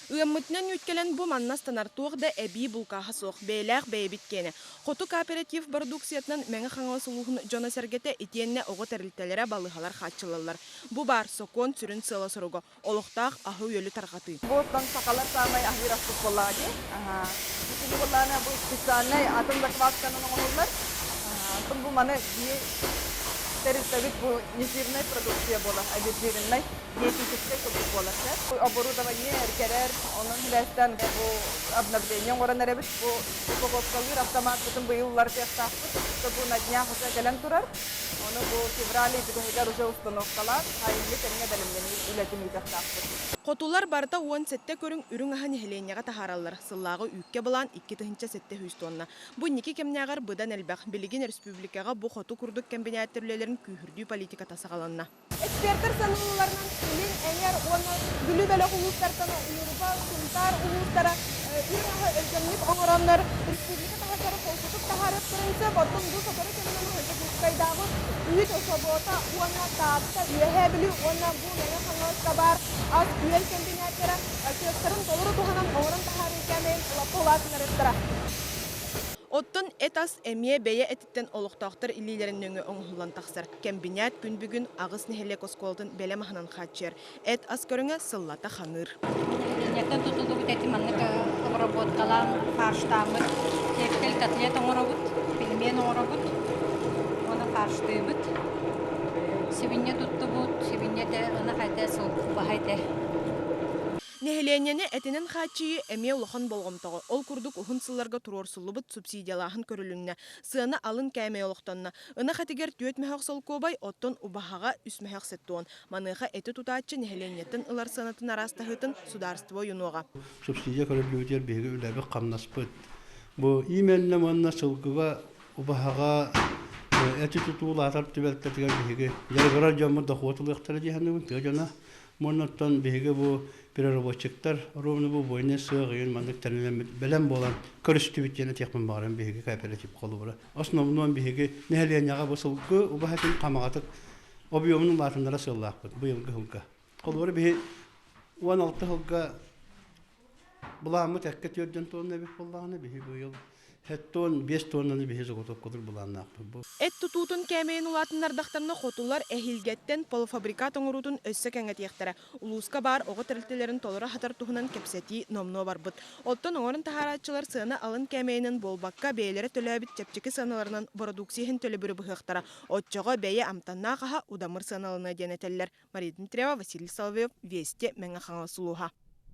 Ыаммытнан үткелен бу манна станартуғда әбі бұлқаға соқ бейләқ бәйбіткені. Қоту кооператив продукциятынан мәңі қаңыл сұлуғын жона сәргеті итенне оғы тәрілтелері балығалар қатшылылар. Бу бар сокон сүрін сыла сұруғы. Олықтақ ахы өлі тарғаты. Бұлттан сақалар самай ахирастық болады. Bütün bunlarına bu istisnai atımda kıvatkanın olurlar. Bu mana teristagit bu нефирной продукция bola, обезжиренной, диетической продукт bola. Оборудование эркерер, onun hilestan bu обновление оранlar evet bu упаковкалар автомат bütün bu yıllar tehtahtı. Bu на днях уже gelen turar. Onu bu феврале бигоһигар уже установкалар, hayırlı tenge белемлени үлетими tehtahtı. Қотулар барда 10 сетте көрің үрің ахан ехеленеға тахаралар. Сыллағы үкке балан 2 сетте хүстонна. Бұ неке кемнеғар бұдан әлбәқ Билигин республикаға бұ қоту күрдік комбинат түрлелерін күйірдүү политика тасағаланна. Эксперттер санылыларынан үлін әңер оны бүлі бәлі ұлыстартаны ұйырба, сұнтар ұлыстара үріңі өлгенлік оңыранлар республика тахасары қолсутып тахарып тұрынсы бұттың бұл сапары кемінің өтіп ұққайдағы үйет особота оны таапта үйе білі оны бұл мәне қаңылықта бар аз үйел комбинаттары көстірін толыры туғанан оңырын тахары кәмейін ұлапты ұласынар еттіра. Оттон этас эмие бәйе әтіттен олықтақтыр илилерін өңі оңғылан тақсыр. Комбинат күн бүгін ағыз нехелек осколдың бәлі махынан қатшыр. Әт аскөріңі сыллата қаңыр. Неттен тұтылды бұт әті маннық обработкалан фарштамыт, тектел котлет оңырабыт, пельмен оңырабыт, оны фаршты бұт. Себінне тұтты бұт, себінне де ұны қайта сыл бағайта. Нехеленені әтінен қатшыйы әме ұлықын болғымтағы. Ол күрдік ұхын сылларға тұрорсылы бұт субсидиялағын көріліңіне. Сыны алын кәмей олықтанына. Үні қатегер түйет мәхақ сол көбай, оттон ұбахаға үс мәхақ сеттуын. Маныға әті тұтатшы нехеленеттін ұлар сынатын арастағытын сударство юнуға. Субсидия көрілгеудер бейгі үләбі қамнаспыд. Бұл именне манна сылғыға ұбахаға әті тұтуыл атарып түбәлттәтіген бейгі. Ярғырар жамыр дақуатылықтары дейханның Моннаттан беге бу переработчиктар ровно бу бойне сыгын мандык тернелем белем болан көрүстү биткени техмен барын беге кооператив колу бара. Основном беге нехленяга босулгу у бахатын камагатык объемнун латындара сыллакпыт быйылгы хылга. Колу бара беге 16 хылга буламы теккет йөрдөн тонна бек боллаганы беге быйыл Хеттон 5 тоннаны беге жоготуп кодур буланнакпы. Эт тутутун кәмейін улатынардақтарына қотулар әхилгеттен полуфабрикат оңырутун өссі кәңетектері. Улуска бар оғы тірілтелерін толыра хатар туғынан кепсети номно бар бұд. Оттон оңырын тахаратчылар сыны алын кәмейінің болбаққа бәйлері төләбіт чепчекі сыналарынан продукцияхын төлі бүрі бұхықтара. Отчоға бәйе амтанна қаға удамыр сыналына денетелер. Мария Дмитриева, Василий Соловьев, Вести, Мәңі Хаңа Сулуха.